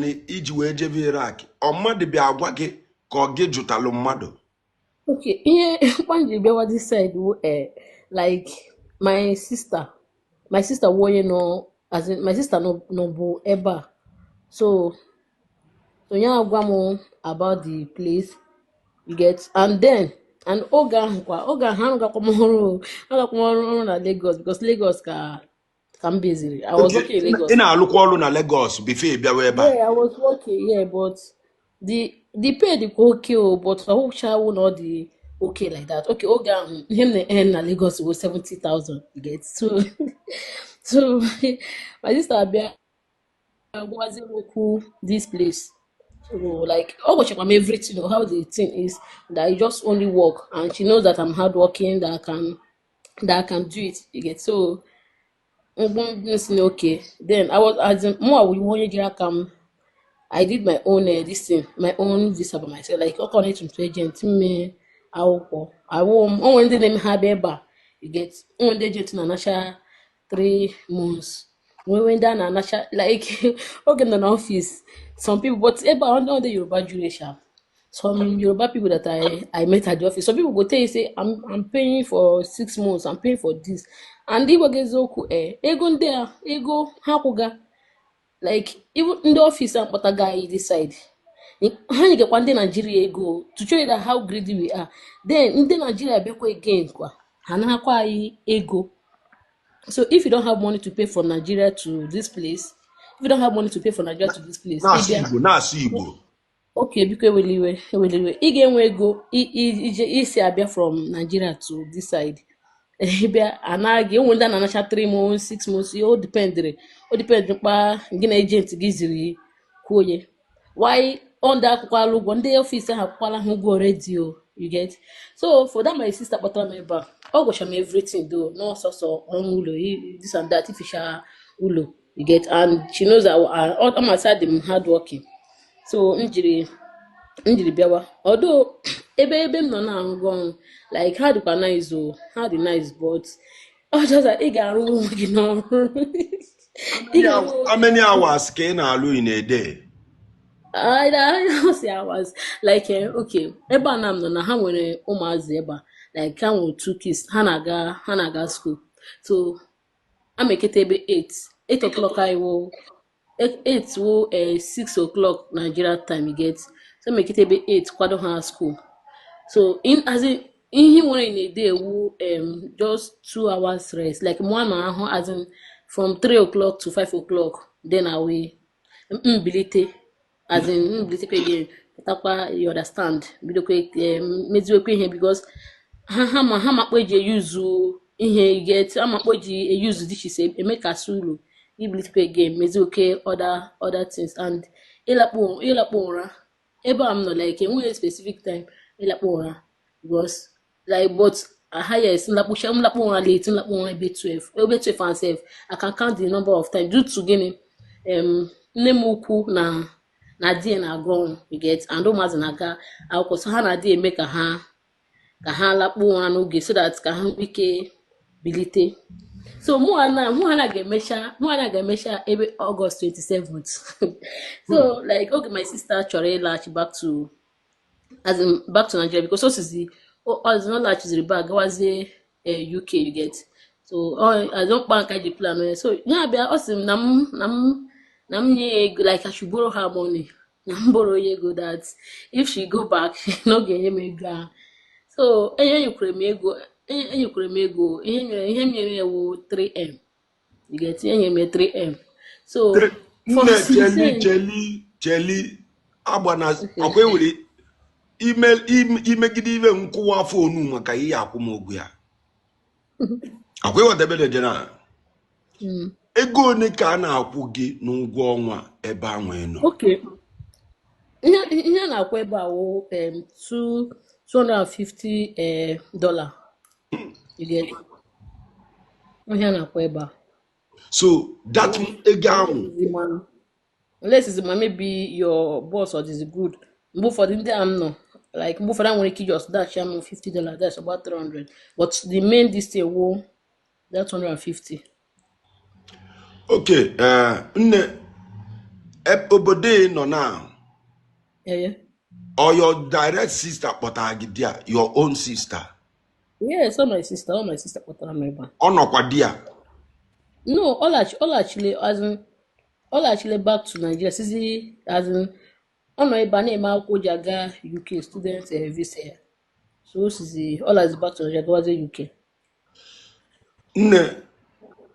iji wee jebe Iraq ọ mmadụ bịa agwa gị ka ọ gị jụtalụ mmadụ. Okay, ihe kwanji bịawa this side like my sister wụ onye nọ as in my sister nọ bụ ebe a. So ya agwa m about the place you get, and oge ahụ agakwa m ọrụ na Lagos because Lagos ka m beziri. I was working in Lagos. Ị na-alụkwa ọrụ na Lagos before ị bịawa ebe a? Yeah, I was working, yeah, but the pay dị okay, but I hope will not the okay like that. Okay, oge ahụ ihe m na-earn na Lagos was 70,000, you get. So my sister abịa agwazi okwu this place. So like always I'm everything, you know how the thing is that I just only work, and she knows that I'm hardworking, that I can do it, you get. So okay, then I was as more we wanted to come. I did my own this thing, my own visa by myself. Like connect to agent me, I won't only the name Habeba. You get only agent na nasha 3 months. We went down and nasha like okay in an office. Some people, but on the Yoruba duration. Some Yoruba people that I met at the office. Some people go tell you say I'm paying for 6 months. I'm paying for this, and they will get zoku ego there ego hakuga. Like even in the office and but a guy this side. How you get one day Nigeria ego to show you that how greedy we are. Then in the Nigeria beko again kwa hanakwa ego. So if you don't have money to pay from Nigeria to this place, if you don't have money to pay from Nigeria to this place, na-asụ Igbo. Okay, because eweliwe ị ga-enwe ego isi abịa from Nigeria to this side. Bịa anaghị enwe ndị na-anacha 3 months 6 months, o dependere mkpa gị na agent gị ziri kwuoye why on that akwụkwọ alụ ụgwọ ndị ọfịs ahụ akwụkwala ha ụgwọ redio, you get. So for that my sister kpọtara m ebe a ọ gwacha m everything though, no sọsọ ọrụ ụlọ this and that ifisha ụlọ, you get, and she knows that I'm aside them hardworking. So njiri bịawa although ebe m nọ na-arụ ọrụ like ha dịkwa nice o, ha dị nice, but ọ just ị ga-arụ onwe gị n'ọrụ. How many hours ka ị na-alụ in a day? I don't say hours. Like okay, ebe a na m nọ na ha nwere ụmụazị ebe a, like ha nwere 2 kids, ha na-aga school. So I'm ekete ebe 8 o'clock I will 8 wo 6 o'clock Nigeria time, you get. So make it a bit 8 kwado ha school. So in he were in a day wo just 2 hours rest, like 1 hour as in from 3 o'clock to 5 o'clock. Then away mbilite as in mbilite again. You understand? Because ha makweje use ihe you get, ha makweje use dishes make asulu. Ibilite again mezuke other things, and ilakpo ụra ebe I'm not like a specific time ilakpo ụra because like but highest lakpo ụra late lakpo ụra ebe 12 and self I can count the number of times due to gini nne m ukwu na di na-agụ ọrụ, you get, and ụmụazị na-aga akwụkwọ, so ha na di eme ka ha lakpo ụra n'oge so that ka ha ike bilite. So Muhana ga-emecha ebe August 27th. So like okay, my sister chọrọ ịlaghachi back to Nigeria because as not lachiziri back gawazie UK, you get. So I don't bank the plan. So yeah, bịa ọ sị na m nye ego, like I should borrow her money. Na m borrow ego that if she go back no ga-enye m ego. So enyekwere m ego ihe mere ewu 3M, you get, enye m 3M. So cheli agbana akwa ewere imegide ibe nkwụwa fonu maka ihe akwụmụgwọ ya akwa ịghọtabere jena ego one ka a na-akwụ gị n'ụgwọ ọnwa ebe ahụ nọ? Okay, ihe na-akwụ ebe a wụ $250 you get. Ihe na-akwụ ebe a. So that ego ahụ unless it's maybe your boss or is good. Move for the no, like move for that one just that share $50. That's about 300. But the main this thing will that's 150. Okay, nne Obode no now. Yeah. Or your direct sister, Potagidia, your own sister. Yes, all my sister, but I'm neighbor. Onokwadia. No, all actually back to Nigeria. Sisi, as in, all my neighbor name Jaga UK student visa. So Sisi, all as back to Nigeria was UK.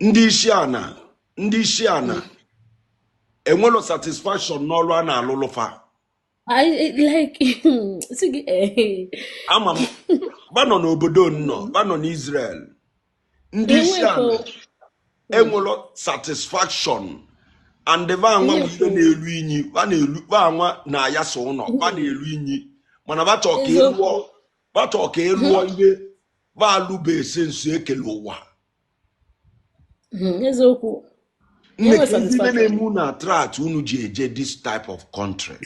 Ndị isi ana enwelo satisfaction n'ọrụ a na-alụlụfa. I like see Ama m banọ n'obodo nnọ banọ n'Israel ndị isi ana enwelo satisfaction and the va anwa ihe na-elu inyi va anwa na ya so ụnọ va na-elu inyi mana bachọ ka eluọ ihe va alụbe esensu ekele ụwa. Eziokwu. Ndị na-eme unu attract unu ji eje this type of country.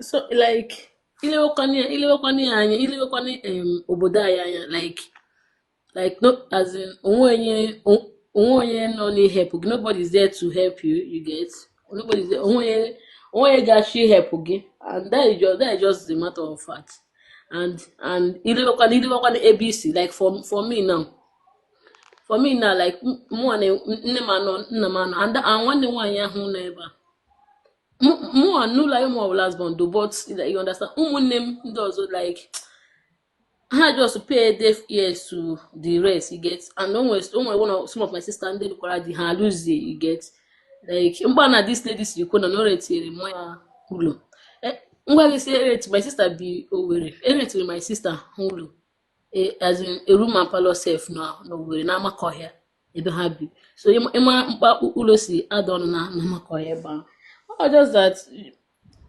So like ilewekwane obodo anyị anya like no as in onwe onye nọ na-help gị, nobody is there to help you, you get, nobody is there, onwe ga-achị help gị, and that is just the matter of fact. And ilewekwane ABC like for me now like mụ nne m anọ nna m anọ and nwanne nwaanyị ahụ nọ ebe a mụ anụla ụmụ ọbụla husband do, but you understand ụmụnne m ndị ọzọ like ha just pay deaf ears to the rest, you get, and some of my sister ndị lukwara di ha lose, you get, like mgba na this lady si kwuo na o retiri mụ ya ụlọ ngwa gị si ereti my sister bi Owerri, eretiri my sister ụlọ as in a room and parlor self no we na Amakohia ebe ha bi, so ịma mkpa ụlọ si add on na Amakohia ebe ahụ. Or just that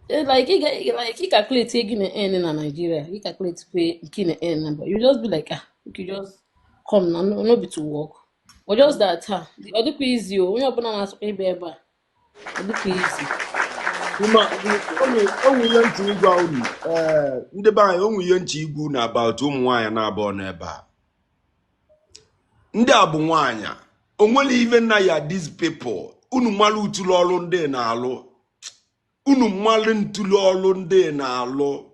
like you calculate taking the end in Nigeria, you calculate pay kin the end number, you just be like you can just come now, no be to work, or just that the other easy when you're born as a baby, the easy. Onwe ntị igwa unu ndị be anyị onwe ihe ntị igwu na about ụmụ nwaanyị na-abụọ n'ebe a. Ndị a bụ nwaanyị onwere ive na ya these people unu mmalụ utulu ọrụ ndị na-alụ, unu mmalụ ntulu ọrụ ndị na-alụ.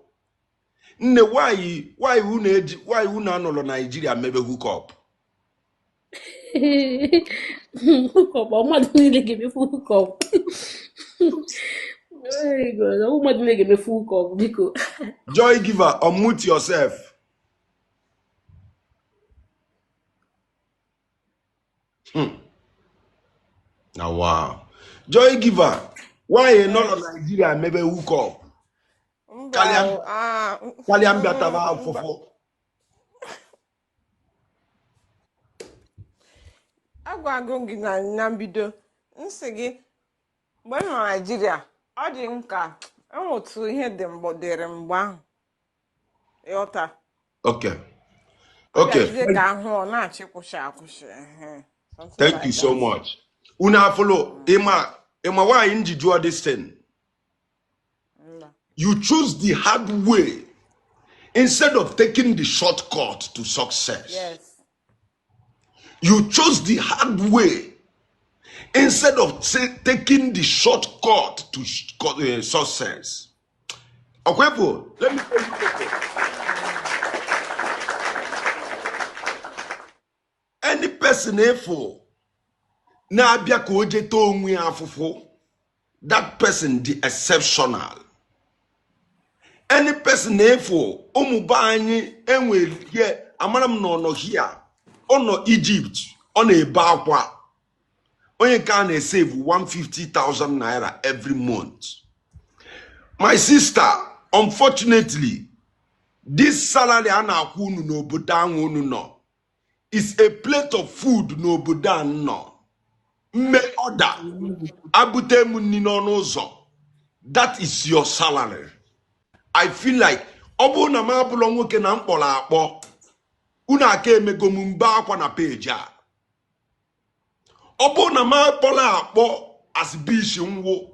Nne why unu anọrọ Nigeria mebe hook up? Hook up, mmadụ niile ga-eme hook up. Very good. Mmadụ niile ga-eme hook up biko. Joy Giver, unmute yourself. Now wow. Joy Giver, why you not on Nigeria maybe hook up? Kaliam biatava fofo. Agwago gị na mbido nsị gị mgbe m nọ Nigeria ọ dị nka enwetu ihe dị dịrị mgbe ahụ ịghọta. Okay. Thank you so much. Una follow Emma why inji do this thing? You choose the hard way instead of taking the shortcut to success. Yes. You chose the hard way instead of taking the shortcut to success. Okay, let me tell you. Any person na abia ka oje to onwe afufo, that person the exceptional. Any person omuba anyi enwe here amaram no here ono Egypt ono ebe akwa onye can save 150,000 naira every month. My sister, unfortunately, this salary ana akwu unu n'obodo anwu unu no is a plate of food n'obodo anọ. Me order abute munni n'ọnụ ụzọ. That is your salary. I feel like obu na ma abụlọ nwoke na mkpọrọ akpọ unu aka emego m mba akwa na page a. Obu na ma akpọrọ akpọ as bish nwo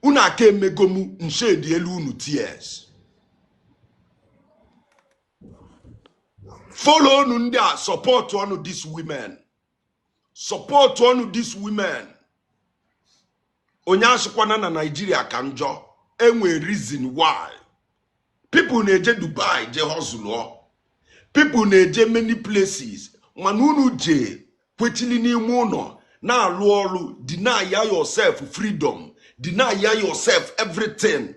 unu aka emego m nshedi elu unu tears. Follow Nundia, support one of these women. Support one of these women. onye asịkwana na Nigeria ka njọ enwe reason why people na-eje Dubai je hustle, people na-eje many places mana unu je kwechili n'ime ụlọ na-alụ ọrụ, deny yourself freedom, deny yourself everything.